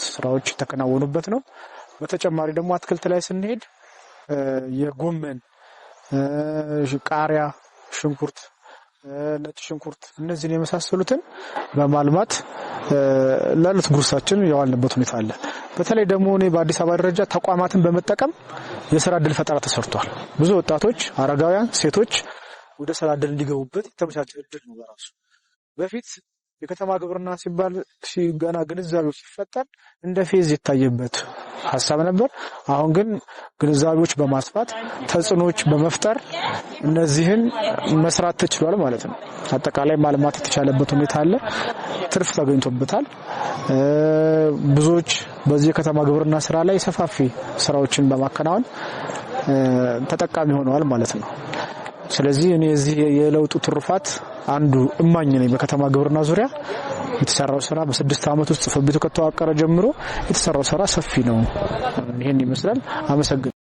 ስራዎች ተከናወኑበት ነው። በተጨማሪ ደግሞ አትክልት ላይ ስንሄድ የጎመን ቃሪያ፣ ሽንኩርት፣ ነጭ ሽንኩርት እነዚህን የመሳሰሉትን በማልማት ለዕለት ጉርሳችን ያዋልንበት ሁኔታ አለ። በተለይ ደግሞ እኔ በአዲስ አበባ ደረጃ ተቋማትን በመጠቀም የሥራ ዕድል ፈጠራ ተሰርቷል። ብዙ ወጣቶች፣ አረጋውያን፣ ሴቶች ወደ ሥራ ዕድል እንዲገቡበት የተመቻቸ ዕድል ነው። በራሱ በፊት የከተማ ግብርና ሲባል ገና ግንዛቤው ሲፈጠር እንደ ፌዝ የታየበት ሐሳብ ነበር። አሁን ግን ግንዛቤዎች በማስፋት ተጽዕኖዎች በመፍጠር እነዚህን መስራት ተችሏል ማለት ነው። አጠቃላይ ማልማት የተቻለበት ሁኔታ አለ። ትርፍ ተገኝቶበታል። ብዙዎች በዚህ የከተማ ግብርና ስራ ላይ ሰፋፊ ስራዎችን በማከናወን ተጠቃሚ ሆነዋል ማለት ነው። ስለዚህ እኔ እዚህ የለውጡ ትሩፋት አንዱ እማኝ ነኝ። በከተማ ግብርና ዙሪያ የተሰራው ስራ በ6 ዓመት ውስጥ ጽሕፈት ቤቱ ከተዋቀረ ጀምሮ የተሰራው ስራ ሰፊ ነው። ይሄን ይመስላል። አመሰግናለሁ።